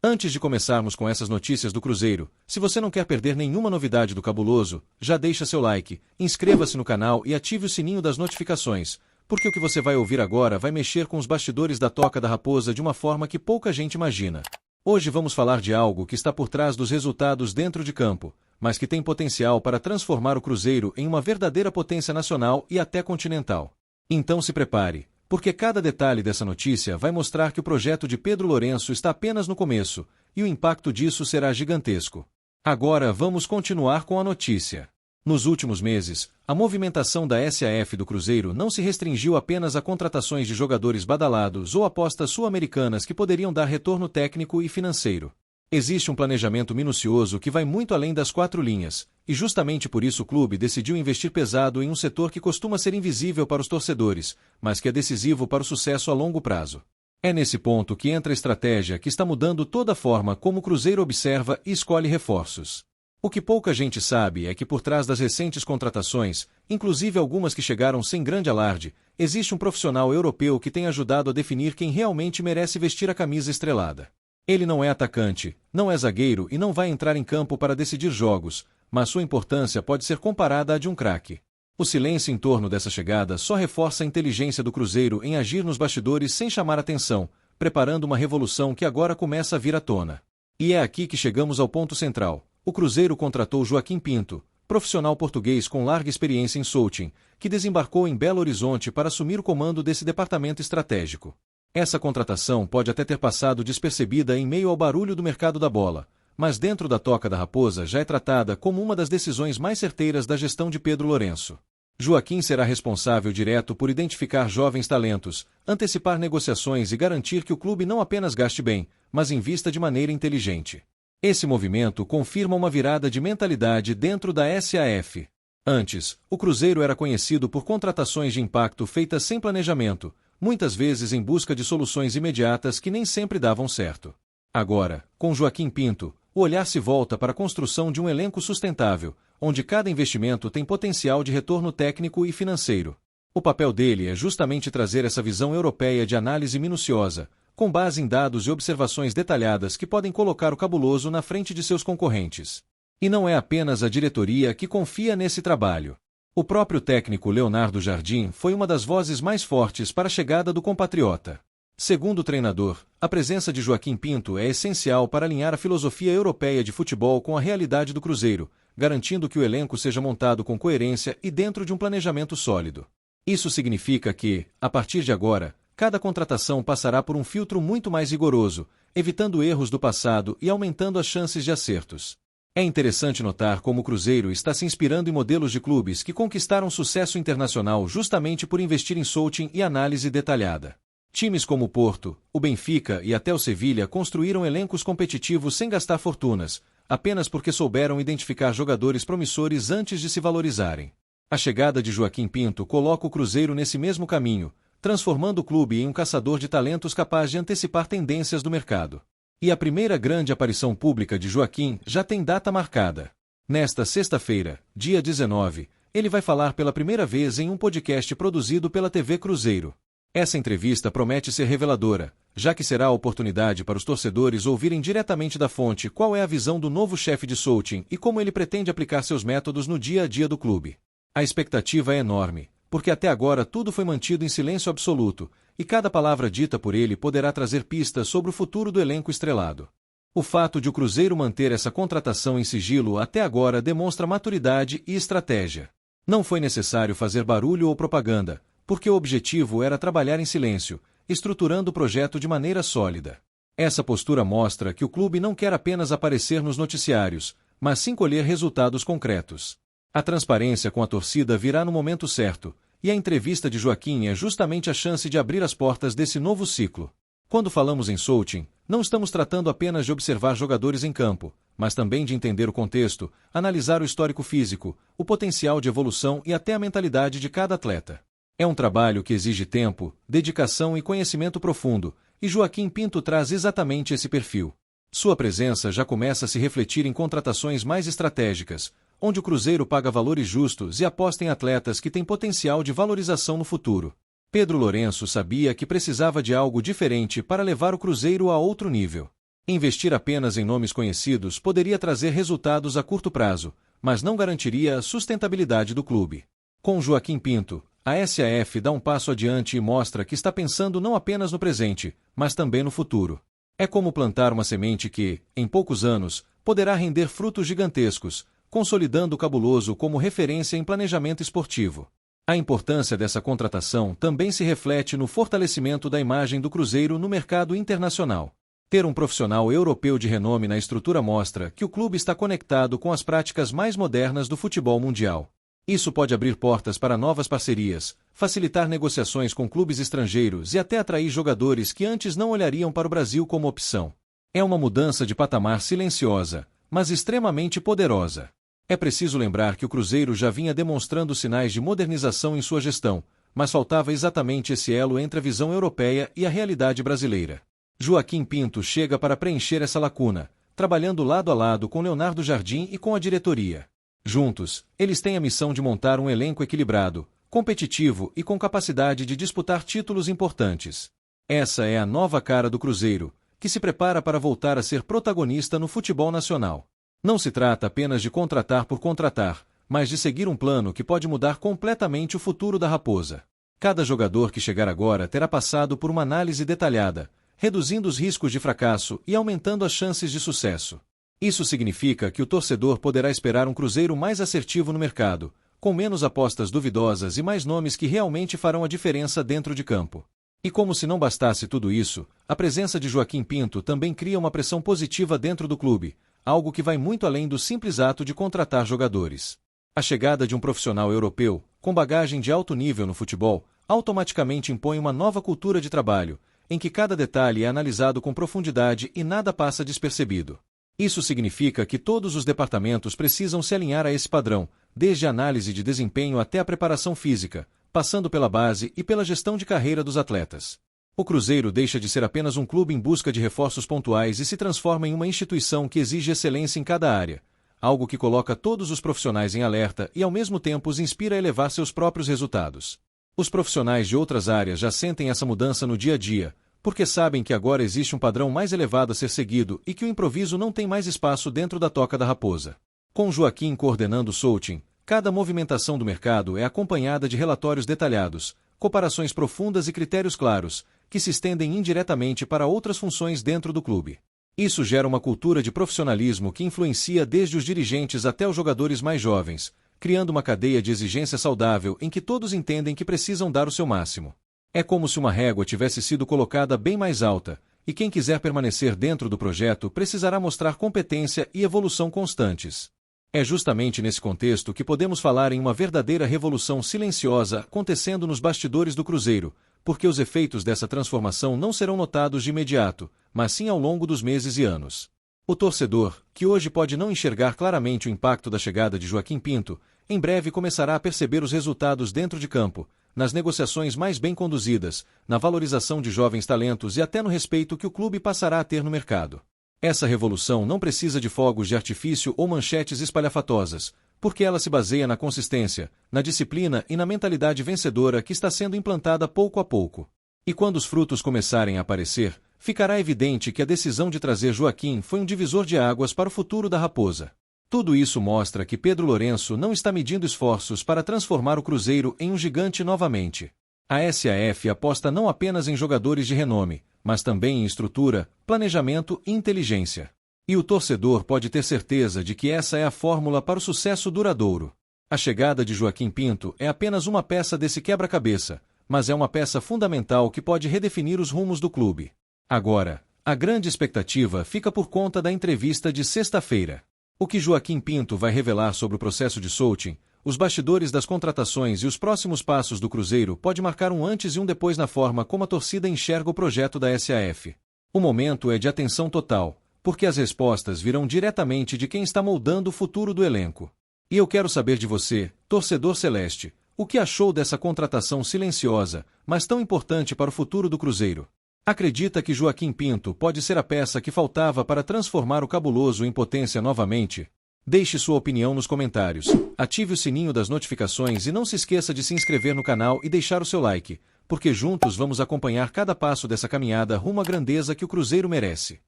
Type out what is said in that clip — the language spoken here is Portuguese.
Antes de começarmos com essas notícias do Cruzeiro, se você não quer perder nenhuma novidade do Cabuloso, já deixa seu like, inscreva-se no canal e ative o sininho das notificações, porque o que você vai ouvir agora vai mexer com os bastidores da Toca da Raposa de uma forma que pouca gente imagina. Hoje vamos falar de algo que está por trás dos resultados dentro de campo, mas que tem potencial para transformar o Cruzeiro em uma verdadeira potência nacional e até continental. Então se prepare, porque cada detalhe dessa notícia vai mostrar que o projeto de Pedro Lourenço está apenas no começo, e o impacto disso será gigantesco. Agora vamos continuar com a notícia. Nos últimos meses, a movimentação da SAF do Cruzeiro não se restringiu apenas a contratações de jogadores badalados ou apostas sul-americanas que poderiam dar retorno técnico e financeiro. Existe um planejamento minucioso que vai muito além das quatro linhas, e justamente por isso o clube decidiu investir pesado em um setor que costuma ser invisível para os torcedores, mas que é decisivo para o sucesso a longo prazo. É nesse ponto que entra a estratégia que está mudando toda a forma como o Cruzeiro observa e escolhe reforços. O que pouca gente sabe é que por trás das recentes contratações, inclusive algumas que chegaram sem grande alarde, existe um profissional europeu que tem ajudado a definir quem realmente merece vestir a camisa estrelada. Ele não é atacante, não é zagueiro e não vai entrar em campo para decidir jogos, mas sua importância pode ser comparada à de um craque. O silêncio em torno dessa chegada só reforça a inteligência do Cruzeiro em agir nos bastidores sem chamar atenção, preparando uma revolução que agora começa a vir à tona. E é aqui que chegamos ao ponto central. O Cruzeiro contratou Joaquim Pinto, profissional português com larga experiência em Southam, que desembarcou em Belo Horizonte para assumir o comando desse departamento estratégico. Essa contratação pode até ter passado despercebida em meio ao barulho do mercado da bola, mas dentro da Toca da Raposa já é tratada como uma das decisões mais certeiras da gestão de Pedro Lourenço. Joaquim será responsável direto por identificar jovens talentos, antecipar negociações e garantir que o clube não apenas gaste bem, mas invista de maneira inteligente. Esse movimento confirma uma virada de mentalidade dentro da SAF. Antes, o Cruzeiro era conhecido por contratações de impacto feitas sem planejamento, muitas vezes em busca de soluções imediatas que nem sempre davam certo. Agora, com Joaquim Pinto, o olhar se volta para a construção de um elenco sustentável, onde cada investimento tem potencial de retorno técnico e financeiro. O papel dele é justamente trazer essa visão europeia de análise minuciosa, com base em dados e observações detalhadas que podem colocar o Cabuloso na frente de seus concorrentes. E não é apenas a diretoria que confia nesse trabalho. O próprio técnico Leonardo Jardim foi uma das vozes mais fortes para a chegada do compatriota. Segundo o treinador, a presença de Joaquim Pinto é essencial para alinhar a filosofia europeia de futebol com a realidade do Cruzeiro, garantindo que o elenco seja montado com coerência e dentro de um planejamento sólido. Isso significa que, a partir de agora, cada contratação passará por um filtro muito mais rigoroso, evitando erros do passado e aumentando as chances de acertos. É interessante notar como o Cruzeiro está se inspirando em modelos de clubes que conquistaram sucesso internacional justamente por investir em Southam e análise detalhada. Times como o Porto, o Benfica e até o Sevilha construíram elencos competitivos sem gastar fortunas, apenas porque souberam identificar jogadores promissores antes de se valorizarem. A chegada de Joaquim Pinto coloca o Cruzeiro nesse mesmo caminho, transformando o clube em um caçador de talentos capaz de antecipar tendências do mercado. E a primeira grande aparição pública de Joaquim já tem data marcada. Nesta sexta-feira, dia 19, ele vai falar pela primeira vez em um podcast produzido pela TV Cruzeiro. Essa entrevista promete ser reveladora, já que será a oportunidade para os torcedores ouvirem diretamente da fonte qual é a visão do novo chefe de Southam e como ele pretende aplicar seus métodos no dia a dia do clube. A expectativa é enorme, porque até agora tudo foi mantido em silêncio absoluto, e cada palavra dita por ele poderá trazer pistas sobre o futuro do elenco estrelado. O fato de o Cruzeiro manter essa contratação em sigilo até agora demonstra maturidade e estratégia. Não foi necessário fazer barulho ou propaganda, porque o objetivo era trabalhar em silêncio, estruturando o projeto de maneira sólida. Essa postura mostra que o clube não quer apenas aparecer nos noticiários, mas sim colher resultados concretos. A transparência com a torcida virá no momento certo, e a entrevista de Joaquim é justamente a chance de abrir as portas desse novo ciclo. Quando falamos em Southam, não estamos tratando apenas de observar jogadores em campo, mas também de entender o contexto, analisar o histórico físico, o potencial de evolução e até a mentalidade de cada atleta. É um trabalho que exige tempo, dedicação e conhecimento profundo, e Joaquim Pinto traz exatamente esse perfil. Sua presença já começa a se refletir em contratações mais estratégicas, onde o Cruzeiro paga valores justos e aposta em atletas que têm potencial de valorização no futuro. Pedro Lourenço sabia que precisava de algo diferente para levar o Cruzeiro a outro nível. Investir apenas em nomes conhecidos poderia trazer resultados a curto prazo, mas não garantiria a sustentabilidade do clube. Com Joaquim Pinto, a SAF dá um passo adiante e mostra que está pensando não apenas no presente, mas também no futuro. É como plantar uma semente que, em poucos anos, poderá render frutos gigantescos, consolidando o Cabuloso como referência em planejamento esportivo. A importância dessa contratação também se reflete no fortalecimento da imagem do Cruzeiro no mercado internacional. Ter um profissional europeu de renome na estrutura mostra que o clube está conectado com as práticas mais modernas do futebol mundial. Isso pode abrir portas para novas parcerias, facilitar negociações com clubes estrangeiros e até atrair jogadores que antes não olhariam para o Brasil como opção. É uma mudança de patamar silenciosa, mas extremamente poderosa. É preciso lembrar que o Cruzeiro já vinha demonstrando sinais de modernização em sua gestão, mas faltava exatamente esse elo entre a visão europeia e a realidade brasileira. Joaquim Pinto chega para preencher essa lacuna, trabalhando lado a lado com Leonardo Jardim e com a diretoria. Juntos, eles têm a missão de montar um elenco equilibrado, competitivo e com capacidade de disputar títulos importantes. Essa é a nova cara do Cruzeiro, que se prepara para voltar a ser protagonista no futebol nacional. Não se trata apenas de contratar por contratar, mas de seguir um plano que pode mudar completamente o futuro da Raposa. Cada jogador que chegar agora terá passado por uma análise detalhada, reduzindo os riscos de fracasso e aumentando as chances de sucesso. Isso significa que o torcedor poderá esperar um Cruzeiro mais assertivo no mercado, com menos apostas duvidosas e mais nomes que realmente farão a diferença dentro de campo. E como se não bastasse tudo isso, a presença de Joaquim Pinto também cria uma pressão positiva dentro do clube, algo que vai muito além do simples ato de contratar jogadores. A chegada de um profissional europeu, com bagagem de alto nível no futebol, automaticamente impõe uma nova cultura de trabalho, em que cada detalhe é analisado com profundidade e nada passa despercebido. Isso significa que todos os departamentos precisam se alinhar a esse padrão, desde a análise de desempenho até a preparação física, passando pela base e pela gestão de carreira dos atletas. O Cruzeiro deixa de ser apenas um clube em busca de reforços pontuais e se transforma em uma instituição que exige excelência em cada área, algo que coloca todos os profissionais em alerta e ao mesmo tempo os inspira a elevar seus próprios resultados. Os profissionais de outras áreas já sentem essa mudança no dia a dia, porque sabem que agora existe um padrão mais elevado a ser seguido e que o improviso não tem mais espaço dentro da toca da Raposa. Com Joaquim coordenando o Souting, cada movimentação do mercado é acompanhada de relatórios detalhados, comparações profundas e critérios claros, que se estendem indiretamente para outras funções dentro do clube. Isso gera uma cultura de profissionalismo que influencia desde os dirigentes até os jogadores mais jovens, criando uma cadeia de exigência saudável em que todos entendem que precisam dar o seu máximo. É como se uma régua tivesse sido colocada bem mais alta, e quem quiser permanecer dentro do projeto precisará mostrar competência e evolução constantes. É justamente nesse contexto que podemos falar em uma verdadeira revolução silenciosa acontecendo nos bastidores do Cruzeiro, porque os efeitos dessa transformação não serão notados de imediato, mas sim ao longo dos meses e anos. O torcedor, que hoje pode não enxergar claramente o impacto da chegada de Joaquim Pinto, em breve começará a perceber os resultados dentro de campo, nas negociações mais bem conduzidas, na valorização de jovens talentos e até no respeito que o clube passará a ter no mercado. Essa revolução não precisa de fogos de artifício ou manchetes espalhafatosas, porque ela se baseia na consistência, na disciplina e na mentalidade vencedora que está sendo implantada pouco a pouco. E quando os frutos começarem a aparecer, ficará evidente que a decisão de trazer Joaquim foi um divisor de águas para o futuro da Raposa. Tudo isso mostra que Pedro Lourenço não está medindo esforços para transformar o Cruzeiro em um gigante novamente. A SAF aposta não apenas em jogadores de renome, mas também em estrutura, planejamento e inteligência. E o torcedor pode ter certeza de que essa é a fórmula para o sucesso duradouro. A chegada de Joaquim Pinto é apenas uma peça desse quebra-cabeça, mas é uma peça fundamental que pode redefinir os rumos do clube. Agora, a grande expectativa fica por conta da entrevista de sexta-feira. O que Joaquim Pinto vai revelar sobre o processo de Souting, os bastidores das contratações e os próximos passos do Cruzeiro pode marcar um antes e um depois na forma como a torcida enxerga o projeto da SAF. O momento é de atenção total, porque as respostas virão diretamente de quem está moldando o futuro do elenco. E eu quero saber de você, torcedor celeste, o que achou dessa contratação silenciosa, mas tão importante para o futuro do Cruzeiro? Acredita que Joaquim Pinto pode ser a peça que faltava para transformar o Cabuloso em potência novamente? Deixe sua opinião nos comentários, ative o sininho das notificações e não se esqueça de se inscrever no canal e deixar o seu like, porque juntos vamos acompanhar cada passo dessa caminhada rumo à grandeza que o Cruzeiro merece.